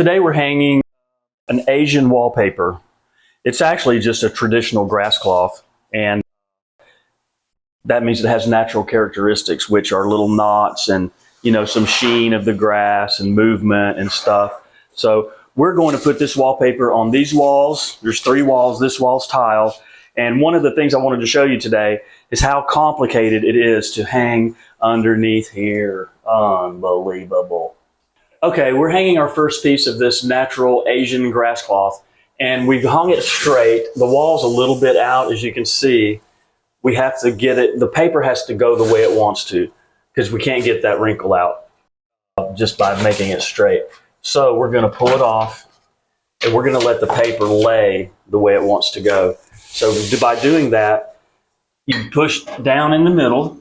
Today we're hanging an Asian wallpaper. It's actually just a traditional grass cloth, and that means it has natural characteristics, which are little knots and some sheen of the grass and movement and stuff. So we're going to put this wallpaper on these walls. There's 3 walls. This wall's tile. And one of the things I wanted to show you today is how complicated it is to hang underneath here. Unbelievable. Okay, we're hanging our first piece of this natural Asian grass cloth, and we've hung it straight. The wall's a little bit out, as you can see. We have to get it, the paper has to go the way it wants to, because we can't get that wrinkle out just by making it straight. So we're going to pull it off, and we're going to let the paper lay the way it wants to go. So by doing that, you push down in the middle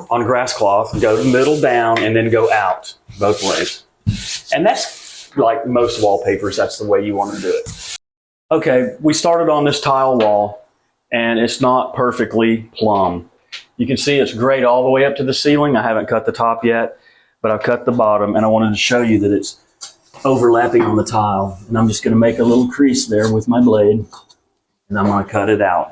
on grass cloth, go to middle down, and then go out both ways. And that's like most wallpapers, that's the way you want to do it. Okay, we started on this tile wall, and it's not perfectly plumb. You can see it's grayed all the way up to the ceiling. I haven't cut the top yet, but I've cut the bottom, and I wanted to show you that it's overlapping on the tile. And I'm just going to make a little crease there with my blade, and I'm going to cut it out.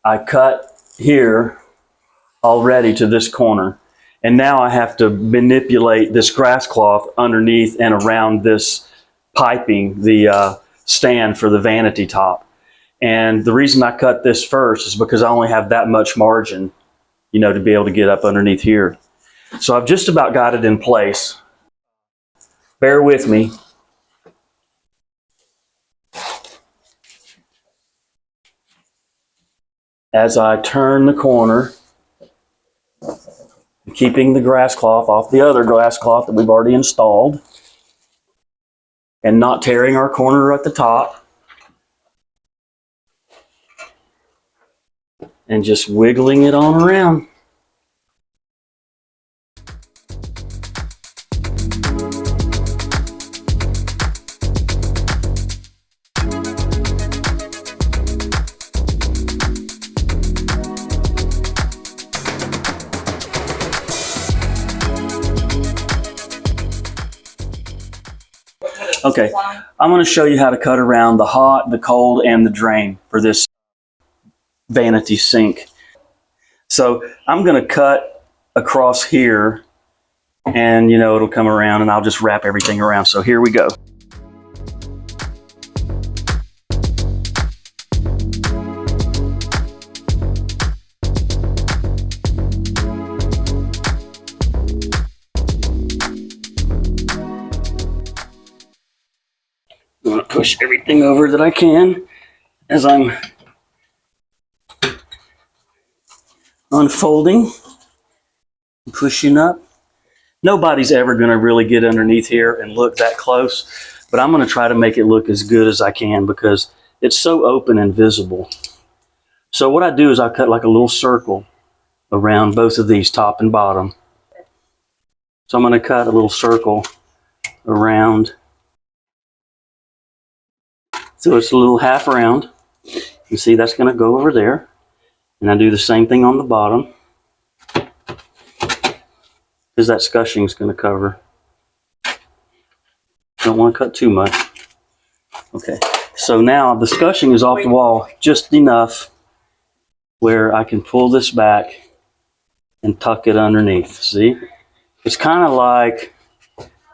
I cut here already to this corner, and now I have to manipulate this grass cloth underneath and around this piping, the stand for the vanity top. And the reason I cut this first is because I only have that much margin, to be able to get up underneath here. So I've just about got it in place. Bear with me. As I turn the corner, keeping the grass cloth off the other grass cloth that we've already installed, and not tearing our corner at the top, and just wiggling it on around. Okay, I'm going to show you how to cut around the hot, the cold, and the drain for this vanity sink. So I'm going to cut across here, and it'll come around, and I'll just wrap everything around. So here we go. I'm going to push everything over that I can as I'm unfolding, pushing up. Nobody's ever going to really get underneath here and look that close, but I'm going to try to make it look as good as I can because it's so open and visible. So what I do is I cut like a little circle around both of these, top and bottom. So I'm going to cut a little circle around. So it's a little half round. You see that's going to go over there. And I do the same thing on the bottom, because that scushing is going to cover. Don't want to cut too much. Okay, so now the scushing is off the wall just enough where I can pull this back and tuck it underneath. See? It's kind of like,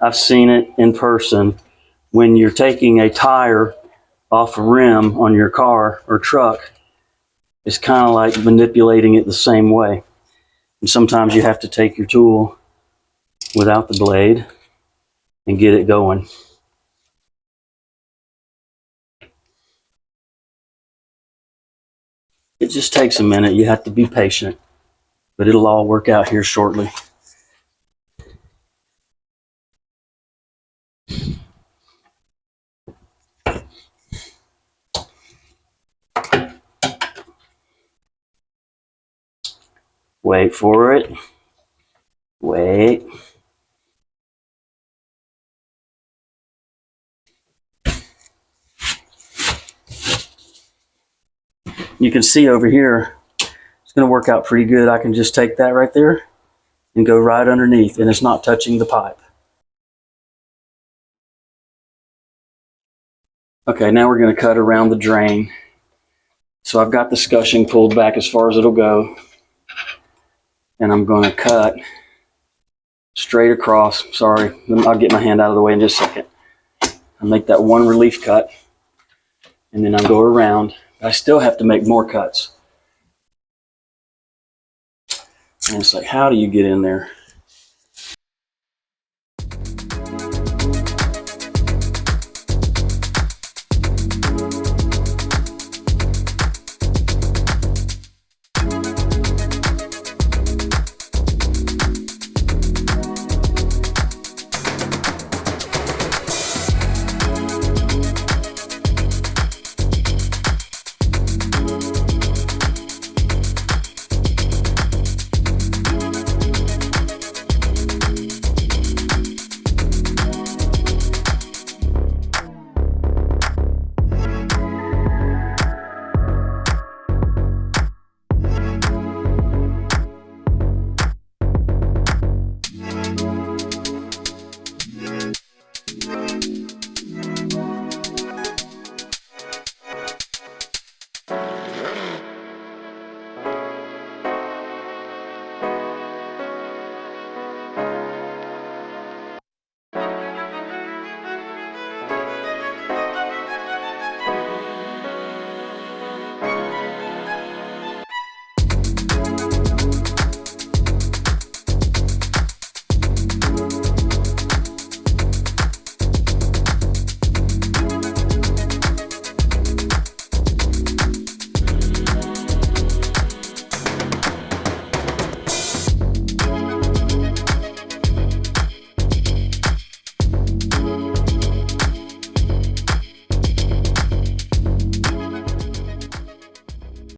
I've seen it in person, when you're taking a tire off a rim on your car or truck. It's kind of like manipulating it the same way. And sometimes you have to take your tool without the blade and get it going. It just takes a minute. You have to be patient, but it'll all work out here shortly. Wait for it. Wait. You can see over here, it's going to work out pretty good. I can just take that right there and go right underneath, and it's not touching the pipe. Okay, now we're going to cut around the drain. So I've got the scushing pulled back as far as it'll go, and I'm going to cut straight across. Sorry, I'll get my hand out of the way in just a second. I'll make that one relief cut, and then I'll go around. I still have to make more cuts. And it's like, how do you get in there?